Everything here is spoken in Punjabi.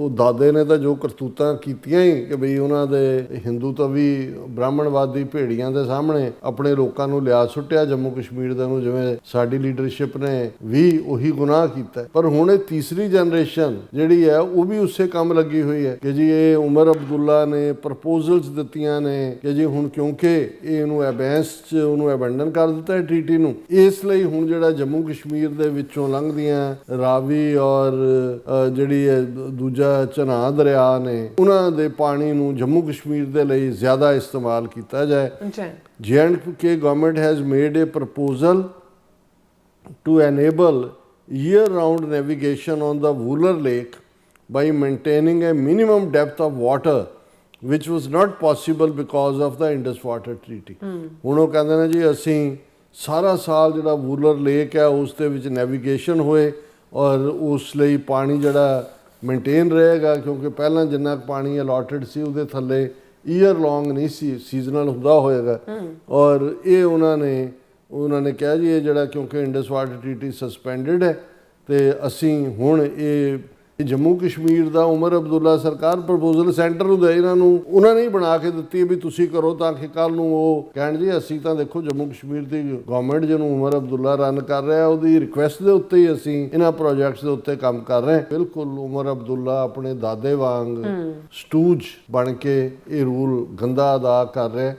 ਉਹ ਦਾਦੇ ਨੇ ਤਾਂ ਜੋ ਕਰਤੂਤਾਂ ਕੀਤੀਆਂ ਹੀ ਕਿ ਬਈ ਉਹਨਾਂ ਦੇ ਹਿੰਦੂ ਤਾਂ ਵੀ ਬ੍ਰਾਹਮਣਵਾਦੀ ਭੇੜੀਆਂ ਦੇ ਸਾਹਮਣੇ ਆਪਣੇ ਲੋਕਾਂ ਨੂੰ ਲਿਆ ਸੁੱਟਿਆ ਜੰਮੂ ਕਸ਼ਮੀਰ ਦੇ ਨੂੰ, ਜਿਵੇਂ ਸਾਡੀ ਲੀਡਰਸ਼ਿਪ ਨੇ ਵੀ ਉਹੀ ਗੁਨਾਹ ਕੀਤਾ। ਪਰ ਹੁਣ ਇਹ ਤੀਸਰੀ ਜਨਰੇਸ਼ਨ ਜਿਹੜੀ ਹੈ ਉਹ ਵੀ ਉਸੇ ਕੰਮ ਲੱਗੀ ਹੋਈ ਹੈ ਕਿ ਜੀ ਇਹ ਉਮਰ ਅਬਦੁੱਲਾ ਨੇ ਪ੍ਰਪੋਜ਼ਲਸ ਦਿੱਤੀਆਂ ਨੇ ਕਿ ਜੀ ਹੁਣ ਕਿਉਂਕਿ ਇਹ ਇਹਨੂੰ ਐਬੈਂਸ 'ਚ ਉਹਨੂੰ ਐਬੈਂਡਨ ਕਰ ਦਿੱਤਾ ਹੈ ਟ੍ਰੀਟੀ ਨੂੰ, ਇਸ ਲਈ ਹੁਣ ਜਿਹੜਾ ਜੰਮੂ ਕਸ਼ਮੀਰ ਦੇ ਵਿੱਚੋਂ ਲੰਘਦੀਆਂ ਰਾਵੀ ਔਰ ਜਿਹੜੀ ਦੂਜਾ ਚਨਾਹ ਦਰਿਆ ਨੇ ਉਹਨਾਂ ਦੇ ਪਾਣੀ ਨੂੰ ਜੰਮੂ ਕਸ਼ਮੀਰ ਦੇ ਲਈ ਜ਼ਿਆਦਾ ਇਸਤੇਮਾਲ ਕੀਤਾ ਜਾਏ। J&K government has made a proposal to enable year-round navigation on the Wooler Lake by maintaining a minimum depth of water which was not possible because of the Indus Water Treaty। ਹੁਣ ਉਹ ਕਹਿੰਦੇ ਨੇ ਜੀ ਅਸੀਂ ਸਾਰਾ ਸਾਲ ਜਿਹੜਾ ਵੂਲਰ ਲੇਕ ਹੈ ਉਸ ਦੇ ਵਿੱਚ ਨੈਵੀਗੇਸ਼ਨ ਹੋਏ ਔਰ ਉਸ ਲਈ ਪਾਣੀ ਜਿਹੜਾ ਮੇਨਟੇਨ ਰਹੇਗਾ, ਕਿਉਂਕਿ ਪਹਿਲਾਂ ਜਿੰਨਾ ਪਾਣੀ ਅਲਾਟਡ ਸੀ ਉਹਦੇ ਥੱਲੇ ਈਅਰ ਲੌਂਗ ਨਹੀਂ ਸੀ, ਸੀਜ਼ਨਲ ਹੁੰਦਾ ਹੋਏਗਾ। ਔਰ ਇਹ ਉਹਨਾਂ ਨੇ ਕਿਹਾ ਜੀ ਇਹ ਜਿਹੜਾ ਕਿਉਂਕਿ ਇੰਡਸ ਵਾਟਰ ਟ੍ਰੀਟੀ ਸਸਪੈਂਡਡ ਹੈ ਤੇ ਅਸੀਂ ਹੁਣ ਇਹ ਜੰਮੂ ਕਸ਼ਮੀਰ ਦਾ ਉਮਰ ਅਬਦੁੱਲਾ ਸਰਕਾਰ ਪ੍ਰਪੋਜ਼ਲ ਸੈਂਟਰ ਨੂੰ ਦੇ ਇਹਨਾਂ ਨੂੰ ਉਹਨਾਂ ਨੇ ਹੀ ਬਣਾ ਕੇ ਦਿੱਤੀ ਵੀ ਤੁਸੀਂ ਕਰੋ, ਤਾਂ ਕਿ ਕੱਲ ਨੂੰ ਉਹ ਕਹਿਣ ਜੀ ਅਸੀਂ ਤਾਂ ਦੇਖੋ ਜੰਮੂ ਕਸ਼ਮੀਰ ਦੀ ਗਵਰਨਮੈਂਟ ਜਿਹਨੂੰ ਉਮਰ ਅਬਦੁੱਲਾ ਰਨ ਕਰ ਰਿਹਾ ਉਹਦੀ ਰਿਕੁਐਸਟ ਦੇ ਉੱਤੇ ਹੀ ਅਸੀਂ ਇਹਨਾਂ ਪ੍ਰੋਜੈਕਟਸ ਦੇ ਉੱਤੇ ਕੰਮ ਕਰ ਰਹੇ ਹਾਂ। ਬਿਲਕੁਲ ਉਮਰ ਅਬਦੁੱਲਾ ਆਪਣੇ ਦਾਦੇ ਵਾਂਗ ਸਟੂਜ ਬਣ ਕੇ ਇਹ ਰੂਲ ਗੰਦਾ ਅਦਾ ਕਰ ਰਿਹਾ।